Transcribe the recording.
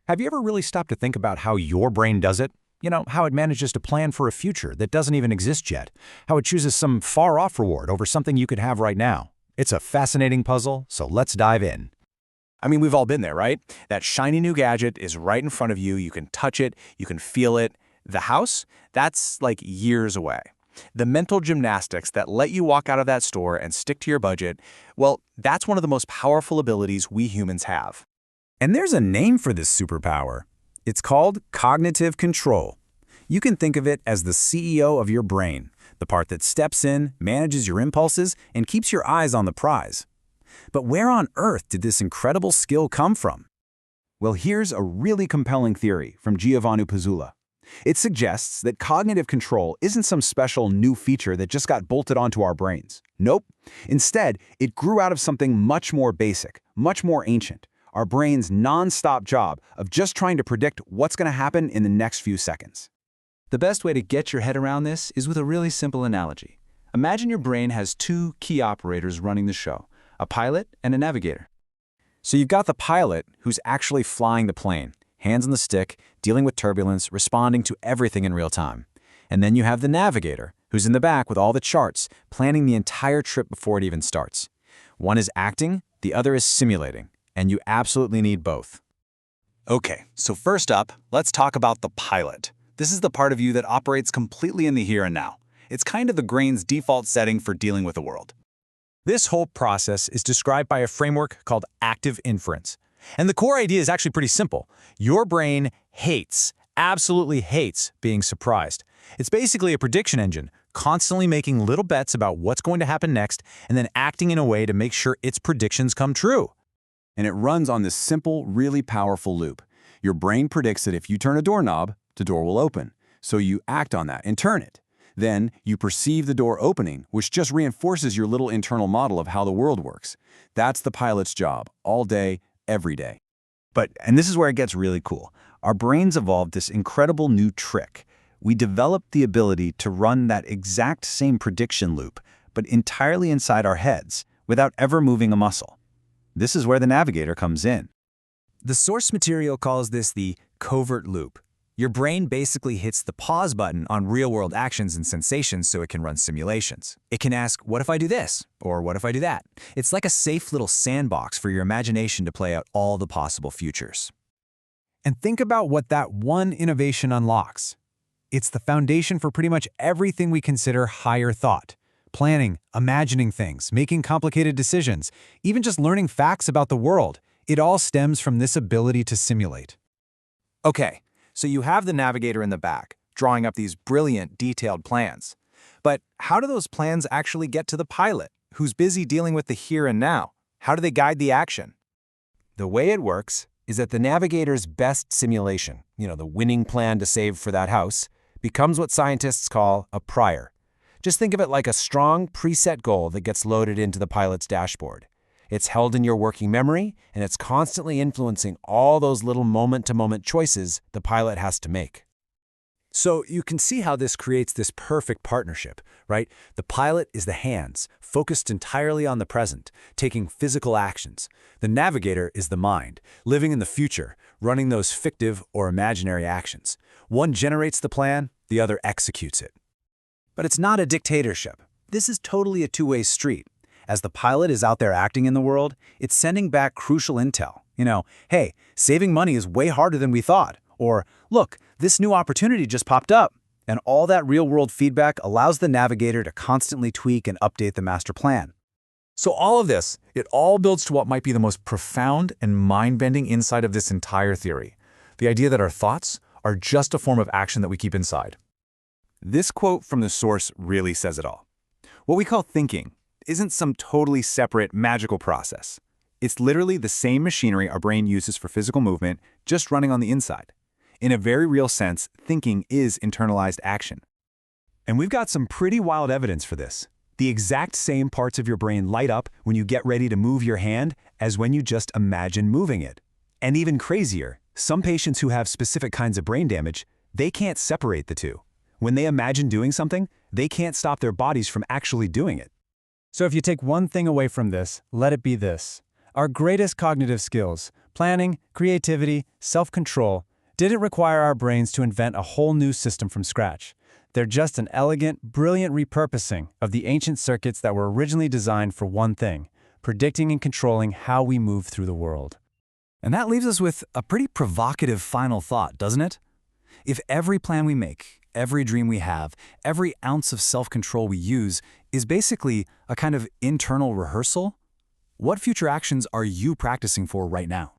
Have you ever really stopped to think about how your brain does it? You know, how it manages to plan for a future that doesn't even exist yet. How it chooses some far-off reward over something you could have right now. It's a fascinating puzzle, so let's dive in. I mean, we've all been there, right? That shiny new gadget is right in front of you. You can touch it. You can feel it. The house? That's like years away. The mental gymnastics that let you walk out of that store and stick to your budget, well, that's one of the most powerful abilities we humans have. And there's a name for this superpower. It's called cognitive control. You can think of it as the CEO of your brain, the part that steps in, manages your impulses, and keeps your eyes on the prize. But where on earth did this incredible skill come from? Well, here's a really compelling theory from Giovanni Pizzula. It suggests that cognitive control isn't some special new feature that just got bolted onto our brains. Nope. Instead, it grew out of something much more basic, much more ancient. Our brain's non-stop job of just trying to predict what's going to happen in the next few seconds. The best way to get your head around this is with a really simple analogy. Imagine your brain has two key operators running the show, a pilot and a navigator. So you've got the pilot who's actually flying the plane, hands on the stick, dealing with turbulence, responding to everything in real time. And then you have the navigator, who's in the back with all the charts, planning the entire trip before it even starts. One is acting, the other is simulating, and you absolutely need both. Okay, so first up, let's talk about the pilot. This is the part of you that operates completely in the here and now. It's kind of the brain's default setting for dealing with the world. This whole process is described by a framework called Active Inference. And the core idea is actually pretty simple. Your brain hates, absolutely hates, being surprised. It's basically a prediction engine, constantly making little bets about what's going to happen next and then acting in a way to make sure its predictions come true. And it runs on this simple, really powerful loop. Your brain predicts that if you turn a doorknob, the door will open. So you act on that and turn it. Then you perceive the door opening, which just reinforces your little internal model of how the world works. That's the pilot's job, all day, every day. And this is where it gets really cool. Our brains evolved this incredible new trick. We developed the ability to run that exact same prediction loop, but entirely inside our heads, without ever moving a muscle. This is where the navigator comes in. The source material calls this the covert loop. Your brain basically hits the pause button on real-world actions and sensations so it can run simulations. It can ask, what if I do this? Or what if I do that? It's like a safe little sandbox for your imagination to play out all the possible futures. And think about what that one innovation unlocks. It's the foundation for pretty much everything we consider higher thought. Planning, imagining things, making complicated decisions, even just learning facts about the world. It all stems from this ability to simulate. Okay, so you have the navigator in the back, drawing up these brilliant, detailed plans. But how do those plans actually get to the pilot, who's busy dealing with the here and now? How do they guide the action? The way it works is that the navigator's best simulation, the winning plan to save for that house, becomes what scientists call a prior. Just think of it like a strong, preset goal that gets loaded into the pilot's dashboard. It's held in your working memory, and it's constantly influencing all those little moment-to-moment choices the pilot has to make. So you can see how this creates this perfect partnership, right? The pilot is the hands, focused entirely on the present, taking physical actions. The navigator is the mind, living in the future, running those fictive or imaginary actions. One generates the plan, the other executes it. But it's not a dictatorship. This is totally a two-way street. As the pilot is out there acting in the world, it's sending back crucial intel. Hey, saving money is way harder than we thought. Or, look, this new opportunity just popped up. And all that real-world feedback allows the navigator to constantly tweak and update the master plan. So all of this, it all builds to what might be the most profound and mind-bending insight of this entire theory. The idea that our thoughts are just a form of action that we keep inside. This quote from the source really says it all. What we call thinking isn't some totally separate, magical process. It's literally the same machinery our brain uses for physical movement, just running on the inside. In a very real sense, thinking is internalized action. And we've got some pretty wild evidence for this. The exact same parts of your brain light up when you get ready to move your hand as when you just imagine moving it. And even crazier, some patients who have specific kinds of brain damage, they can't separate the two. When they imagine doing something, they can't stop their bodies from actually doing it. So if you take one thing away from this, let it be this. Our greatest cognitive skills, Planning, creativity, self-control didn't require our brains to invent a whole new system from scratch. They're just an elegant, brilliant repurposing of the ancient circuits that were originally designed for one thing: predicting and controlling how we move through the world. And that leaves us with a pretty provocative final thought, doesn't it? If every plan we make, every dream we have, every ounce of self-control we use is basically a kind of internal rehearsal, what future actions are you practicing for right now?